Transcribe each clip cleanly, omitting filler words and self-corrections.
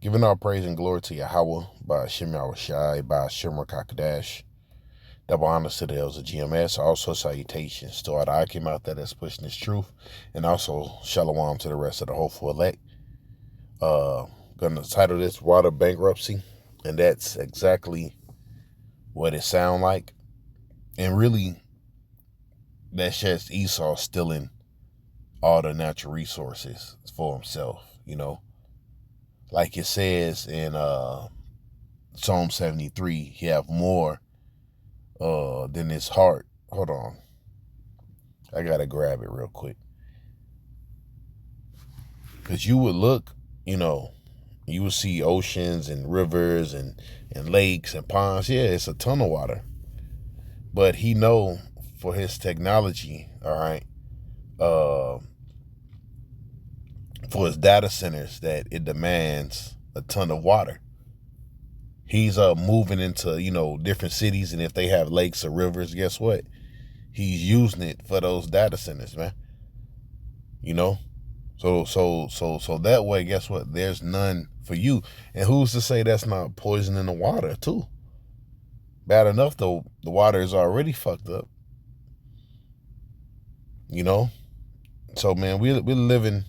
Giving all praise and glory to Yahweh by Shem Shai, by Shemar Kakadash. Double honors to the elders of GMS. Also salutations to all the Akim out there that's pushing this truth. And also shalom to the rest of the hopeful elect. Gonna title this Water Bankruptcy. And that's exactly what it sound like. And really, that's just Esau stealing all the natural resources for himself, you know. Like it says in Psalm 73, he have more than his heart. Hold on. I gotta grab it real quick. Because you would look, you know, you would see oceans and rivers and lakes and ponds. Yeah, it's a ton of water. But he know for his technology, all right, for his data centers that it demands a ton of water. He's moving into, you know, different cities, and if they have lakes or rivers, guess what? He's using it for those data centers, man. You know? So that way, guess what? There's none for you. And who's to say that's not poisoning the water too? Bad enough though, the water is already fucked up. You know? So man, we're living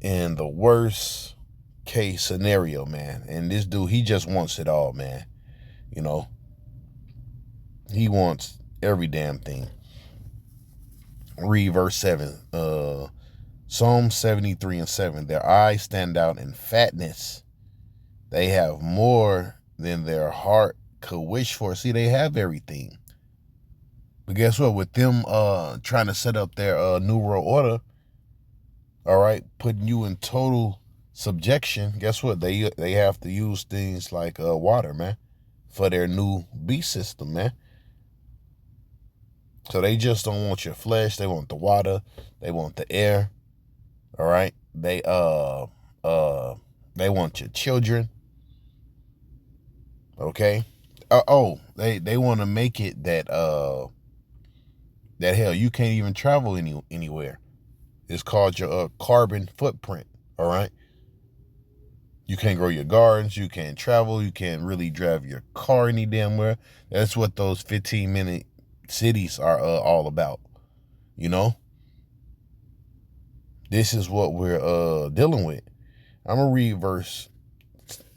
in the worst case scenario, man. And this dude, he just wants it all, man. You know, he wants every damn thing. Read verse 7. Psalm 73 and 7. Their eyes stand out in fatness. They have more than their heart could wish for. See, they have everything. But guess what? With them trying to set up their new world order, all right, putting you in total subjection, guess what? They have to use things like water, man, for their new beast system, man. So they just don't want your flesh. They want the water. They want the air. All right. They want your children. Okay. They want to make it that hell, you can't even travel anywhere. It's called your carbon footprint. All right. You can't grow your gardens. You can't travel. You can't really drive your car any damn where. That's what those 15-minute cities are all about. You know? This is what we're dealing with. I'm going to read verse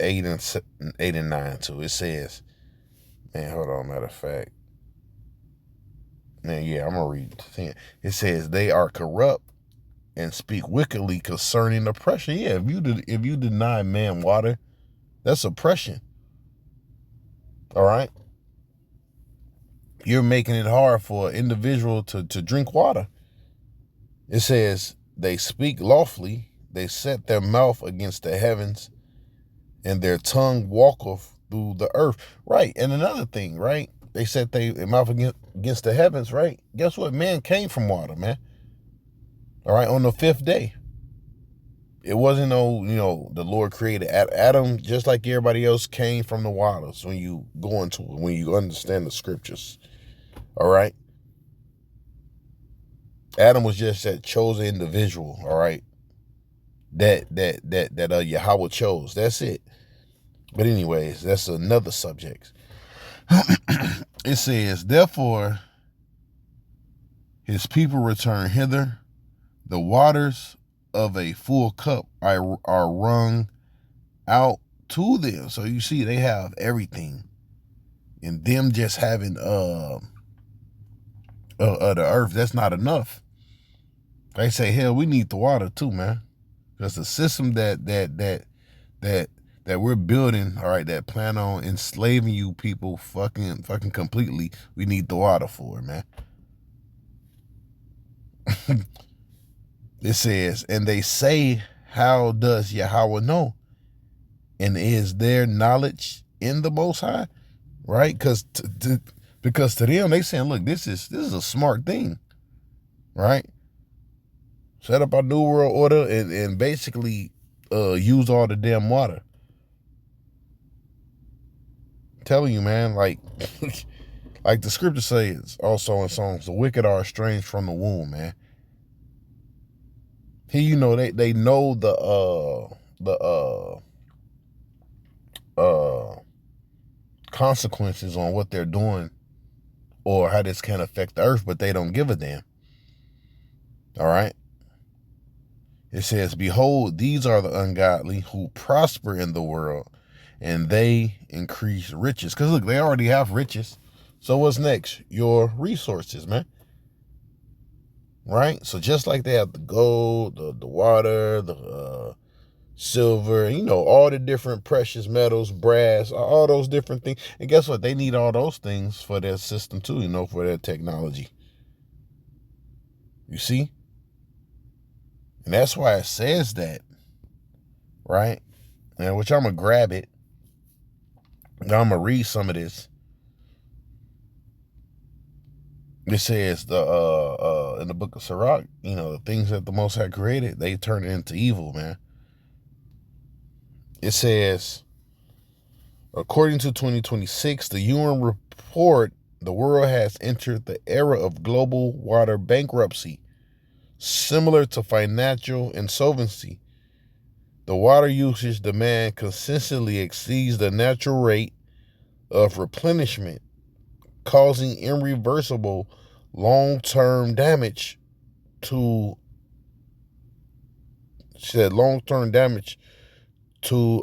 8 and 9 too. It says, man, hold on, matter of fact. Man, yeah, I'm going to read the thing. It says, they are corrupt and speak wickedly concerning oppression. Yeah, if you deny man water, that's oppression. All right? You're making it hard for an individual to drink water. It says, they speak lawfully, they set their mouth against the heavens, and their tongue walketh through the earth. Right, and another thing, right? They set their mouth against the heavens, right? Guess what? Man came from water, man. All right, on the fifth day. It wasn't the Lord created Adam just like everybody else came from the waters when you go into it, when you understand the scriptures. All right. Adam was just that chosen individual, all right, that Yahweh chose. That's it. But anyways, that's another subject. It says, therefore, his people return hither. The waters of a full cup are wrung out to them. So you see, they have everything. And them just having the earth, that's not enough. They say, hell, we need the water too, man. Because the system that we're building, all right, that plan on enslaving you people fucking completely, we need the water for it, man. It says, and they say, how does Yahweh know? And is their knowledge in the Most High? Right? Because to them, they saying, look, this is a smart thing. Right? Set up our new world order and basically use all the damn water. I'm telling you, man, like like the scripture says also in Psalms, the wicked are estranged from the womb, man. Here, you know, they know the uh consequences on what they're doing or how this can affect the earth, but they don't give a damn. All right. It says, behold, these are the ungodly who prosper in the world, and they increase riches. Because look, they already have riches. So what's next? Your resources, man. Right? So just like they have the gold, the water, the silver, all the different precious metals, brass, all those different things. And guess what? They need all those things for their system too, for their technology. You see? And that's why it says that, right? And which I'm going to grab it. Now I'm going to read some of this. It says in the book of Sirach, the things that the Most High created, they turn it into evil, man. It says, according to 2026, the UN report, the world has entered the era of global water bankruptcy, similar to financial insolvency. The water usage demand consistently exceeds the natural rate of replenishment, causing irreversible long-term damage to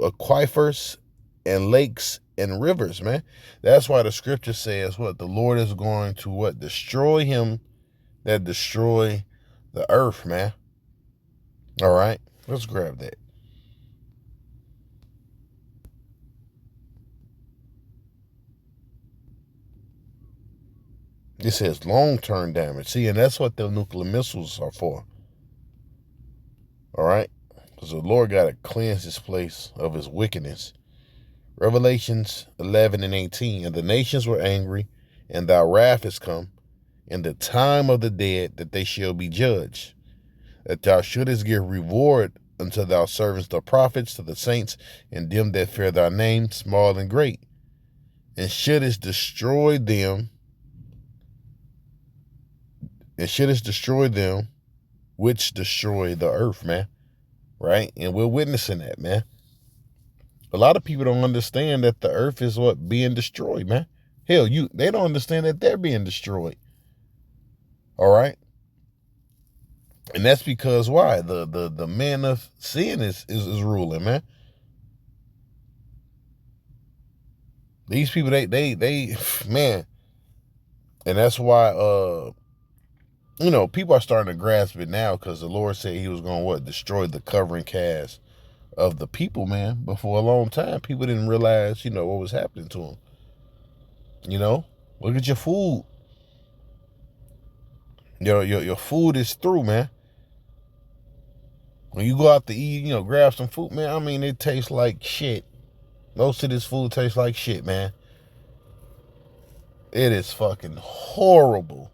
aquifers and lakes and rivers, man. That's why the scripture says what? The Lord is going to what? Destroy him that destroy the earth, man. All right, let's grab that. It says long-term damage. See, and that's what the nuclear missiles are for. All right? Because the Lord got to cleanse this place of his wickedness. Revelations 11 and 18. And the nations were angry, and thy wrath is come, in the time of the dead, that they shall be judged. That thou shouldest give reward unto thy servants the prophets, to the saints, and them that fear thy name, small and great. And shouldest destroy them which destroy the earth, man. Right? And we're witnessing that, man. A lot of people don't understand that the earth is what being destroyed, man. Hell, they don't understand that they're being destroyed. All right? And that's because why? The man of sin is ruling, man. These people, they man. And that's why people are starting to grasp it now, because the Lord said he was going to destroy the covering cast of the people, man. But for a long time, people didn't realize, what was happening to them. Look at your food. Your food is through, man. When you go out to eat, grab some food, man. I mean, it tastes like shit. Most of this food tastes like shit, man. It is fucking horrible.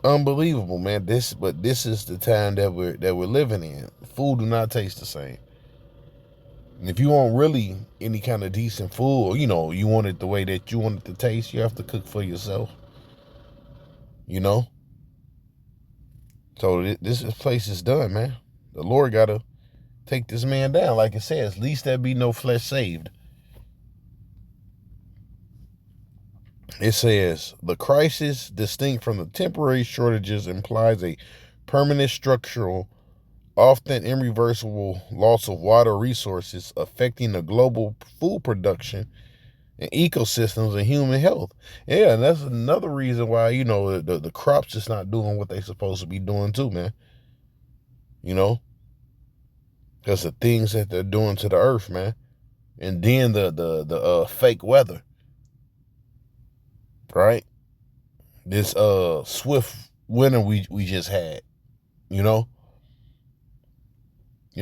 Unbelievable, man. But this is the time that we're living in. Food do not taste the same. And if you want really any kind of decent food, or you want it the way that you want it to taste, you have to cook for yourself. So this place is done, man. The Lord gotta take this man down, like it says. Least there be no flesh saved. It says, the crisis, distinct from the temporary shortages, implies a permanent structural, often irreversible loss of water resources affecting the global food production and ecosystems and human health. Yeah, and that's another reason why, the crops just not doing what they supposed to be doing too, man. Because the things that they're doing to the earth, man. And then the fake weather. Right? This swift winter we just had, Yeah,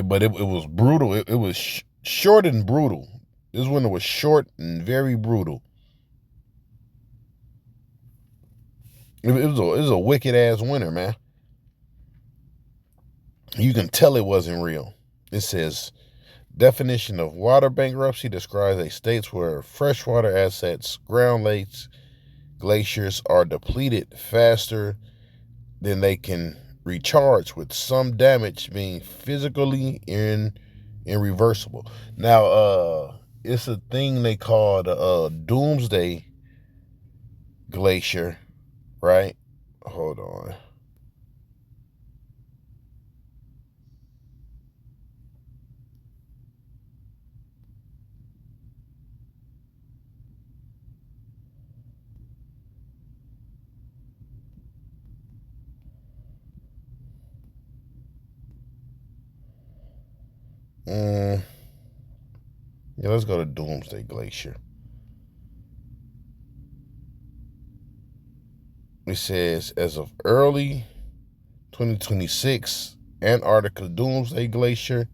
but it was brutal. It was short and brutal. This winter was short and very brutal. It was a wicked ass winter, man. You can tell it wasn't real. It says, definition of water bankruptcy describes a state where freshwater assets, ground lakes, glaciers are depleted faster than they can recharge, with some damage being physically irreversible. Now, it's a thing they call the Doomsday Glacier, right? Hold on. Yeah, let's go to Doomsday Glacier. It says, as of early 2026, Antarctica Doomsday Glacier,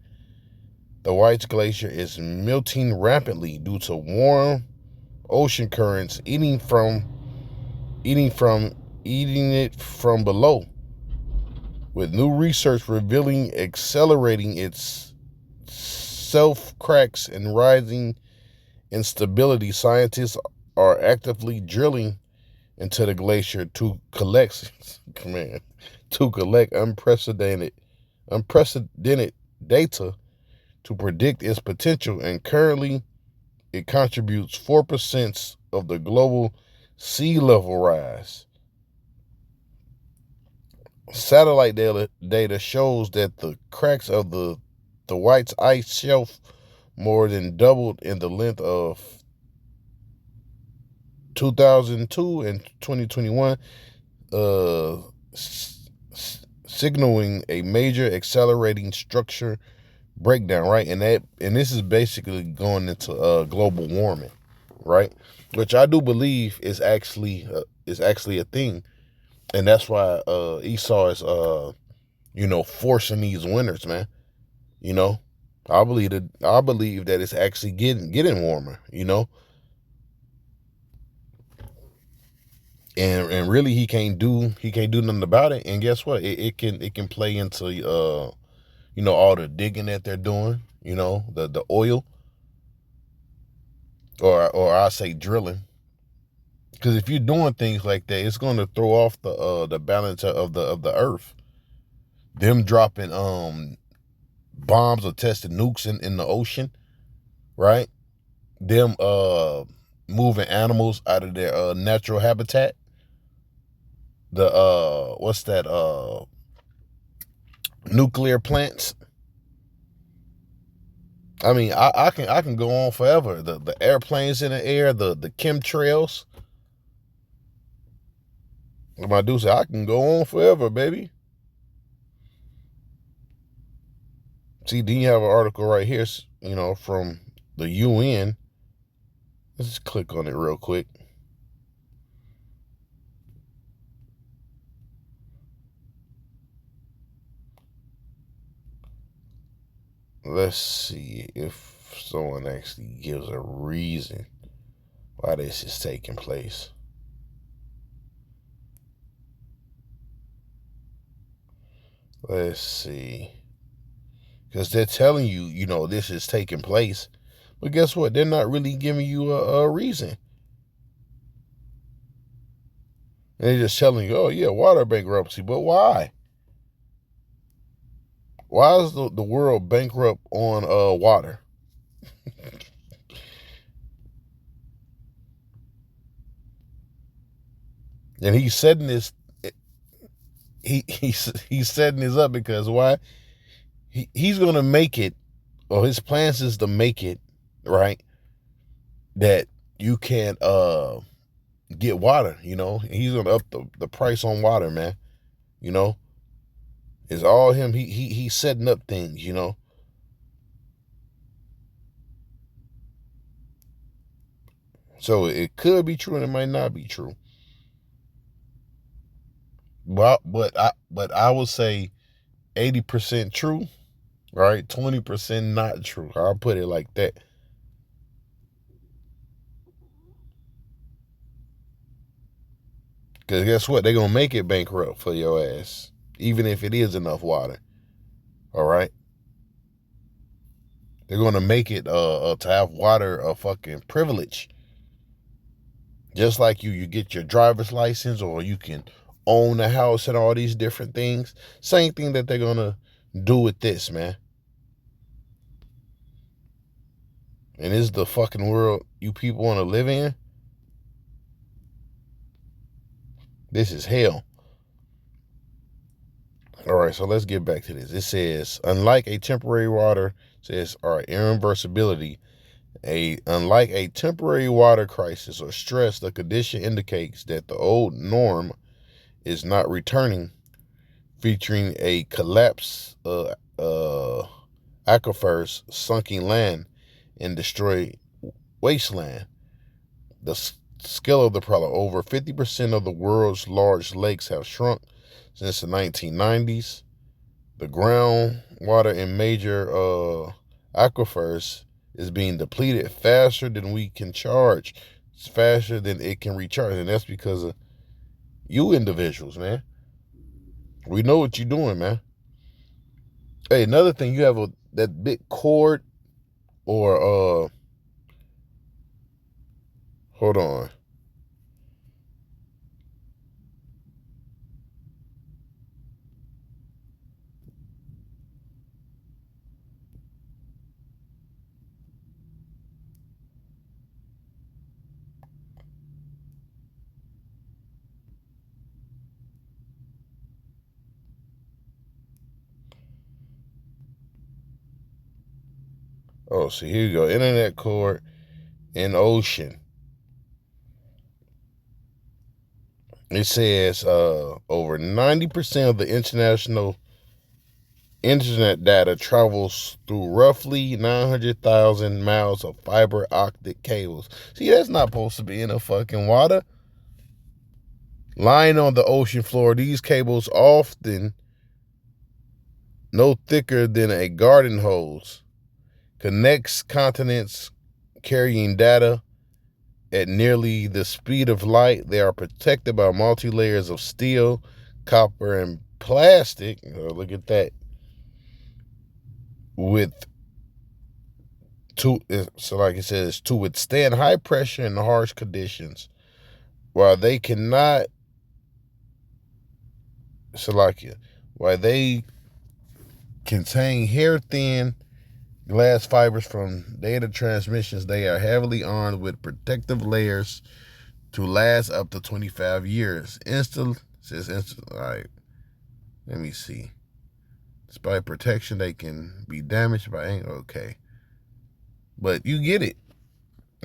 the White Glacier is melting rapidly due to warm ocean currents eating from eating it from below, with new research revealing accelerating its self cracks and rising instability. Scientists are actively drilling into the glacier to collect unprecedented data to predict its potential, and currently it contributes 4% of the global sea level rise. Satellite data shows that the cracks of the White's ice shelf more than doubled in the length of 2002 and 2021, uh, signaling a major accelerating structure breakdown, right? And this is basically going into global warming, right? Which I do believe is actually a thing, and that's why Esau is forcing these winters, man. You know, I believe that it's actually getting warmer. And really he can't do nothing about it. And guess what? It can play into all the digging that they're doing. The oil, or I say drilling. Because if you're doing things like that, it's going to throw off the balance of the earth. Them dropping bombs or testing nukes in the ocean, right? Them moving animals out of their natural habitat. The what's that nuclear plants. I mean, I can go on forever. The airplanes in the air, the chemtrails. My dude said I can go on forever, baby. See, then you have an article right here, from the UN. Let's just click on it real quick. Let's see if someone actually gives a reason why this is taking place. Let's see. Because they're telling you, this is taking place. But guess what? They're not really giving you a reason. And they're just telling you, oh, yeah, water bankruptcy. But why? Why is the world bankrupt on water? And he's setting this. He's setting this up because why? He's gonna make it, or his plans is to make it right that you can't get water. He's gonna up the price on water, man. It's all him. He's setting up things. So it could be true and it might not be true. But I would say 80% true, right? 20% not true. I'll put it like that. Because guess what? They're gonna make it bankrupt for your ass, even if it is enough water. All right. They're gonna make it to have water a fucking privilege. Just like you get your driver's license, or you can own a house and all these different things. Same thing that they're gonna do with this, man. And this is the fucking world you people want to live in? This is hell. All right, so let's get back to this. It says, unlike a temporary water, says, irreversibility, unlike a temporary water crisis or stress, the condition indicates that the old norm is not returning, featuring a collapse aquifers, sunken land, and destroyed wasteland. The scale of the problem: over 50% of the world's large lakes have shrunk since the 1990s. The groundwater in major aquifers is being depleted faster than we can charge. It's faster than it can recharge. And that's because of you individuals, man. We know what you're doing, man. Hey, another thing, you have that big cord or hold on. Oh, see, here you go. Internet cord in ocean. It says over 90% of the international internet data travels through roughly 900,000 miles of fiber optic cables. See, that's not supposed to be in the fucking water. Lying on the ocean floor, these cables often no thicker than a garden hose connects continents, carrying data at nearly the speed of light. They are protected by multi-layers of steel, copper, and plastic. Look at that. So like it says, to withstand high pressure and harsh conditions. While they cannot, while they contain hair-thin glass fibers from data transmissions, they are heavily armed with protective layers to last up to 25 years. All right, let me see. Despite protection, they can be damaged by anger. Okay. But you get it.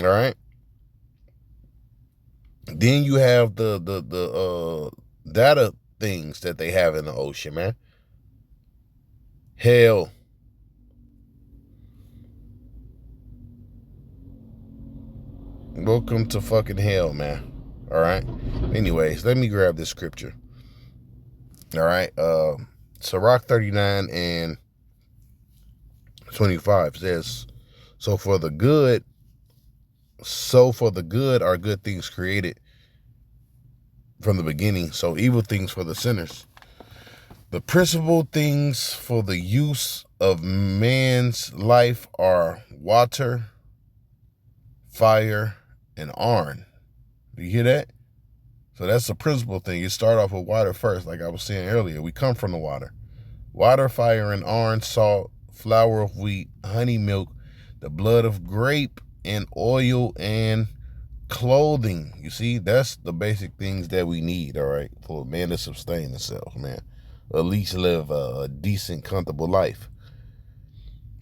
All right. Then you have the data things that they have in the ocean, man. Hell. Welcome to fucking hell, man. All right. Anyways, let me grab this scripture. All right. Sirach 39 and 25 says, So for the good are good things created from the beginning, so evil things for the sinners. The principal things for the use of man's life are water, fire, and iron. Do you hear that? So that's the principal thing. You start off with water first, like I was saying earlier. We come from the water. Water, fire, and iron, salt, flour of wheat, honey, milk, the blood of grape, and oil, and clothing. You see, that's the basic things that we need, all right, for a man to sustain himself, man. At least live a decent, comfortable life.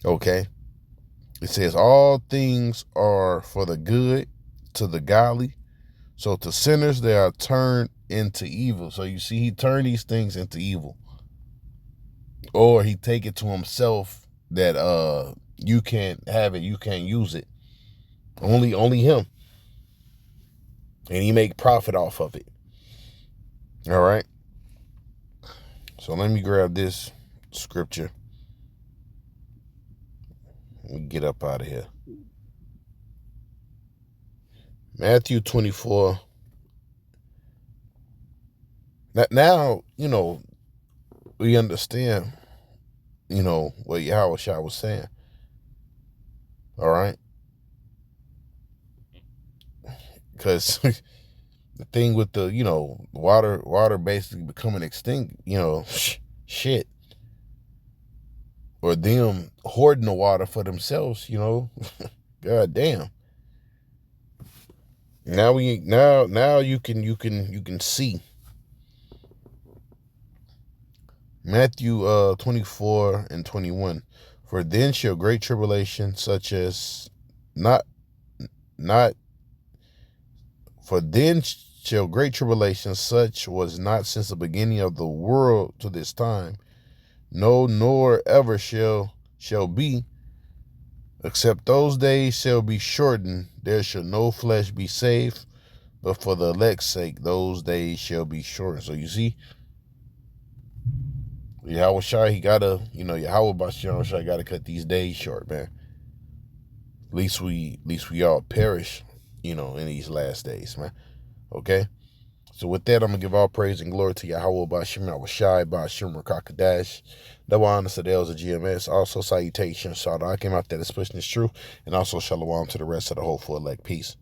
Okay? It says all things are for the good to the godly. So to sinners, they are turned into evil. So you see, he turned these things into evil. Or he take it to himself that you can't have it, you can't use it. Only him. And he make profit off of it. All right. So let me grab this scripture. We get up out of here. Matthew 24. Now, we understand, what Yahushua was saying. All right. Because the thing with the, water basically becoming extinct, shit. Or them hoarding the water for themselves, because God damn. Now you can see Matthew 24:21. For then shall great tribulation such as not not for then shall great tribulation such was not since the beginning of the world to this time, no, nor ever shall be, except those days shall be shortened, there shall no flesh be saved, but for the elect's sake those days shall be shortened. So you see, Yahweh Shai, he gotta, Yahweh Bashan Shai gotta cut these days short, man. At least we all perish, in these last days, man. Okay? So with that, I'm going to give all praise and glory to Yahweh Bashem Shai, Bashem Rakakadash, double honor to the L's of GMS. Also, salutations. Shout out, I came out there that's pushing this truth. And also, shalom to the rest of the whole full elect. Peace.